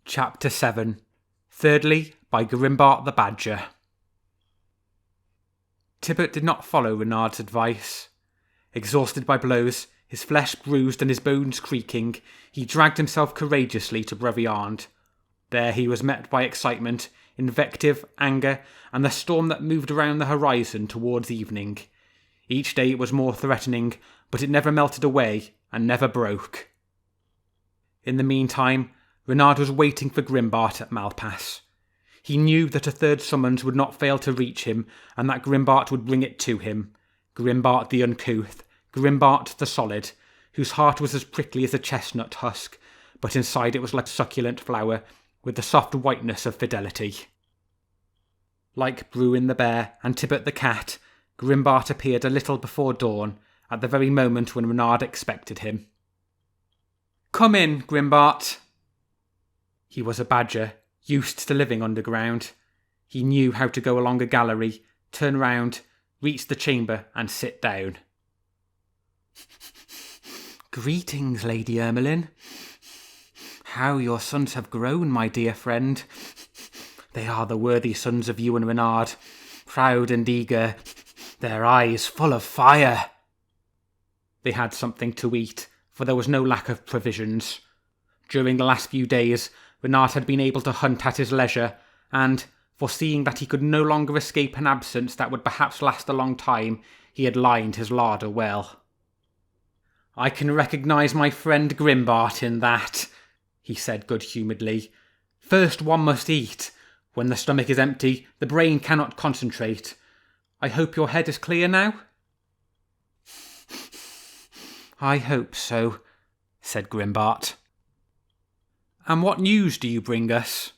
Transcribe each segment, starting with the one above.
Chapter 7. Thirdly, by Grimbart the Badger. Tibbet did not follow Reynard's advice. Exhausted by blows, his flesh bruised and his bones creaking, he dragged himself courageously to Breviand. There he was met by excitement, invective, anger, and the storm that moved around the horizon towards evening. Each day it was more threatening, but it never melted away and never broke. In the meantime, Reynard was waiting for Grimbart at Malpass. He knew that a third summons would not fail to reach him, and that Grimbart would bring it to him. Grimbart the uncouth, Grimbart the solid, whose heart was as prickly as a chestnut husk, but inside it was like succulent flower, with the soft whiteness of fidelity. Like Bruin the bear and Tibbet the cat, Grimbart appeared a little before dawn, at the very moment when Reynard expected him. "Come in, Grimbart." He was a badger, used to living underground. He knew how to go along a gallery, turn round, reach the chamber, and sit down. "Greetings, Lady Ermelyn. How your sons have grown, my dear friend. They are the worthy sons of you and Reynard, proud and eager, their eyes full of fire." They had something to eat, for there was no lack of provisions. During the last few days, Reynard had been able to hunt at his leisure, and, foreseeing that he could no longer escape an absence that would perhaps last a long time, he had lined his larder well. "I can recognise my friend Grimbart in that," he said good-humouredly. "First one must eat. When the stomach is empty, the brain cannot concentrate. I hope your head is clear now?" "I hope so," said Grimbart. "And what news do you bring us?"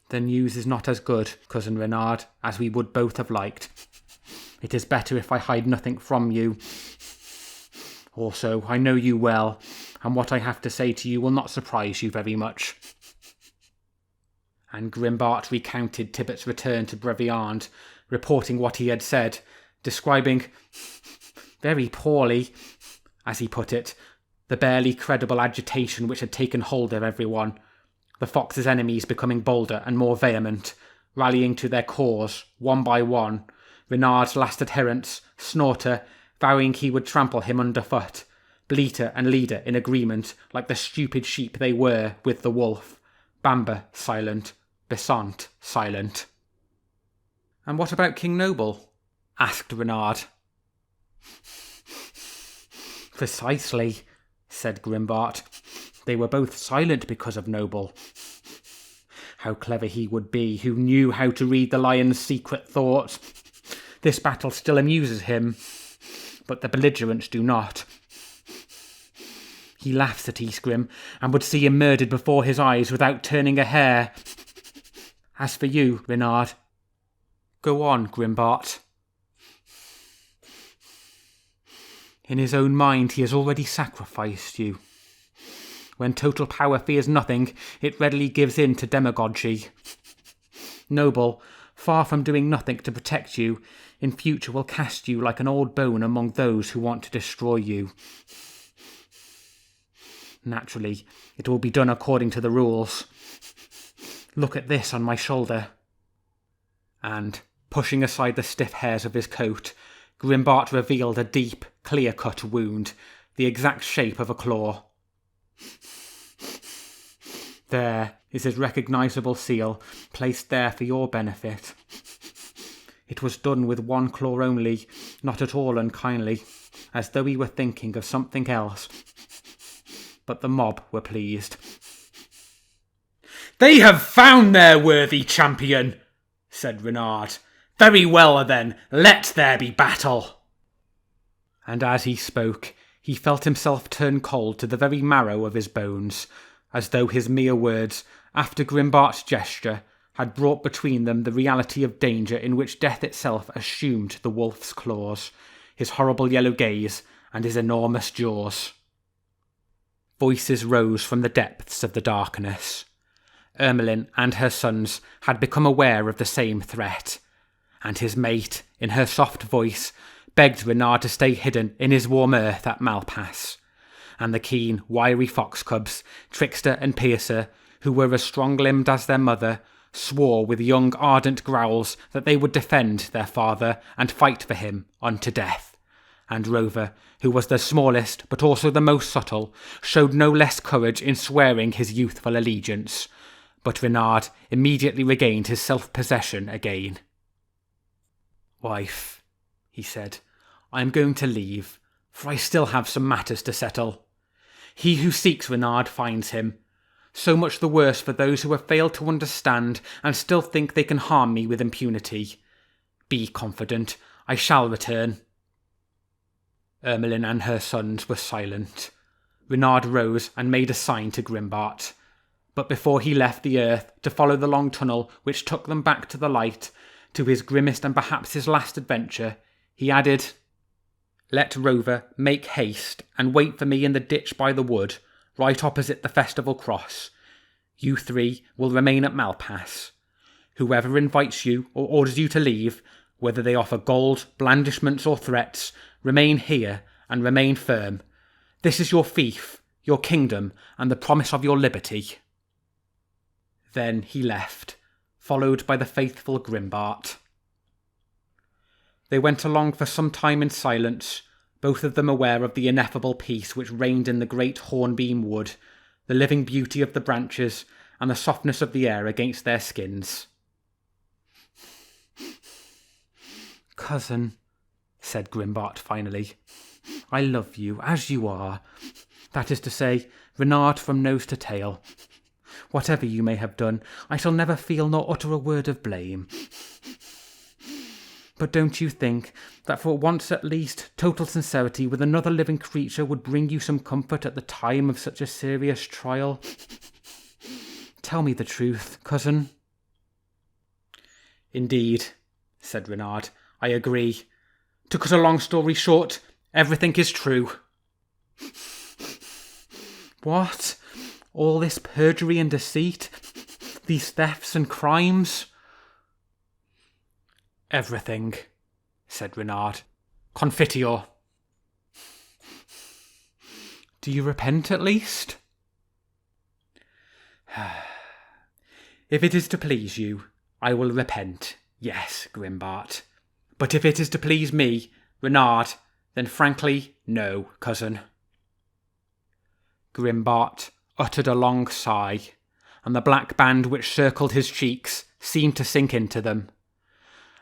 "The news is not as good, Cousin Reynard, as we would both have liked. It is better if I hide nothing from you. Also, I know you well, and what I have to say to you will not surprise you very much." And Grimbart recounted Tibbet's return to Breviand, reporting what he had said, describing, very poorly, as he put it, the barely credible agitation which had taken hold of everyone, the fox's enemies becoming bolder and more vehement, rallying to their cause, one by one, Reynard's last adherents, Snorter, vowing he would trample him underfoot, Bleater and Leader in agreement, like the stupid sheep they were, with the wolf, Bamber silent, Besant silent. "And what about King Noble?" asked Reynard. "Precisely," said Grimbart. "They were both silent because of Noble. How clever he would be, who knew how to read the lion's secret thoughts. This battle still amuses him, but the belligerents do not. He laughs at Ysgrim, and would see him murdered before his eyes without turning a hair. As for you, Reynard—" "Go on, Grimbart." "In his own mind he has already sacrificed you. When total power fears nothing, it readily gives in to demagogy. Noble, far from doing nothing to protect you, in future will cast you like an old bone among those who want to destroy you. Naturally, it will be done according to the rules. Look at this on my shoulder." And, pushing aside the stiff hairs of his coat, Grimbart revealed a deep, clear-cut wound, the exact shape of a claw. "There is his recognisable seal, placed there for your benefit. It was done with one claw only, not at all unkindly, as though he were thinking of something else. But the mob were pleased." "They have found their worthy champion," said Reynard. "Very well, then, let there be battle." And as he spoke, he felt himself turn cold to the very marrow of his bones, as though his mere words, after Grimbart's gesture, had brought between them the reality of danger in which death itself assumed the wolf's claws, his horrible yellow gaze, and his enormous jaws. Voices rose from the depths of the darkness. Ermelyn and her sons had become aware of the same threat, and his mate, in her soft voice, begged Reynard to stay hidden in his warm earth at Malpass. and the keen, wiry fox cubs, Trickster and Piercer, who were as strong-limbed as their mother, swore with young ardent growls that they would defend their father and fight for him unto death. And Rover, who was the smallest but also the most subtle, showed no less courage in swearing his youthful allegiance. But Reynard immediately regained his self-possession again. "Wife," he said, "I am going to leave, for I still have some matters to settle. He who seeks Reynard finds him. So much the worse for those who have failed to understand and still think they can harm me with impunity. Be confident, I shall return." Ermelyn and her sons were silent. Reynard rose and made a sign to Grimbart. But before he left the earth to follow the long tunnel which took them back to the light, to his grimmest and perhaps his last adventure, he added, "Let Rover make haste and wait for me in the ditch by the wood, right opposite the festival cross. You three will remain at Malpass. Whoever invites you or orders you to leave, whether they offer gold, blandishments or threats, remain here and remain firm. This is your fief, your kingdom, and the promise of your liberty." Then he left, followed by the faithful Grimbart. They went along for some time in silence, both of them aware of the ineffable peace which reigned in the great hornbeam wood, the living beauty of the branches, and the softness of the air against their skins. "Cousin," said Grimbart finally, "I love you as you are. That is to say, Reynard from nose to tail. Whatever you may have done, I shall never feel nor utter a word of blame. But don't you think that for once at least total sincerity with another living creature would bring you some comfort at the time of such a serious trial? Tell me the truth, cousin." "Indeed," said Reynard, "I agree. To cut a long story short, everything is true." "What? All this perjury and deceit? These thefts and crimes?" "Everything," said Reynard. "Confiteor." "Do you repent at least?" "If it is to please you, I will repent, yes, Grimbart. But if it is to please me, Reynard, then frankly, no, cousin." Grimbart uttered a long sigh, and the black band which circled his cheeks seemed to sink into them.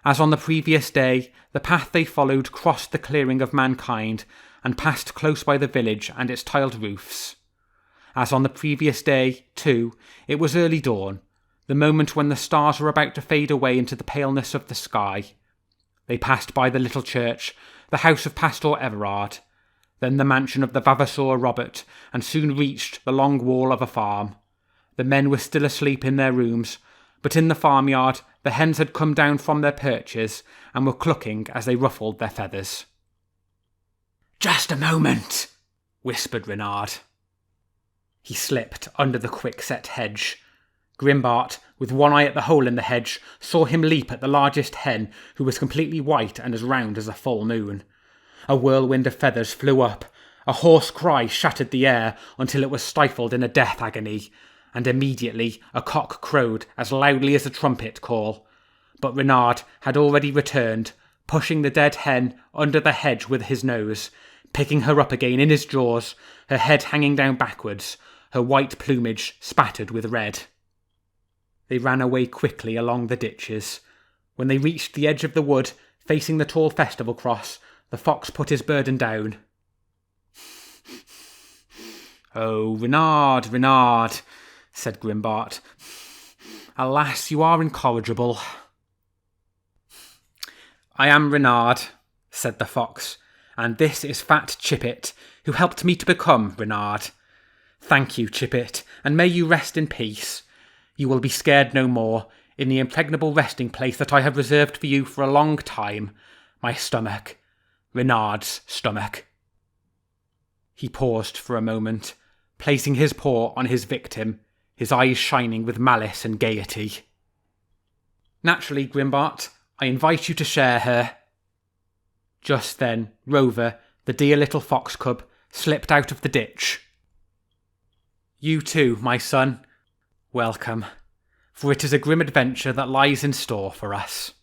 As on the previous day, the path they followed crossed the clearing of mankind and passed close by the village and its tiled roofs. As on the previous day, too, it was early dawn, the moment when the stars were about to fade away into the paleness of the sky. They passed by the little church, the house of Pastor Everard, then the mansion of the Vavasor Robert, and soon reached the long wall of a farm. The men were still asleep in their rooms, but in the farmyard the hens had come down from their perches and were clucking as they ruffled their feathers. "Just a moment," whispered Reynard. He slipped under the quick-set hedge. Grimbart, with one eye at the hole in the hedge, saw him leap at the largest hen, who was completely white and as round as a full moon. A whirlwind of feathers flew up. A hoarse cry shattered the air until it was stifled in a death agony, and immediately a cock crowed as loudly as a trumpet call. But Reynard had already returned, pushing the dead hen under the hedge with his nose, picking her up again in his jaws, her head hanging down backwards, her white plumage spattered with red. They ran away quickly along the ditches. When they reached the edge of the wood, facing the tall festival cross, the fox put his burden down. "Oh, Reynard, Reynard," said Grimbart. "Alas, you are incorrigible." "I am Reynard," said the fox, "and this is fat Chippet, who helped me to become Reynard. Thank you, Chippet, and may you rest in peace. You will be scared no more, in the impregnable resting place that I have reserved for you for a long time, my stomach, Reynard's stomach." He paused for a moment, placing his paw on his victim, his eyes shining with malice and gaiety. "Naturally, Grimbart, I invite you to share her." Just then, Rover, the dear little fox cub, slipped out of the ditch. You too, my son, welcome, for it is a grim adventure that lies in store for us.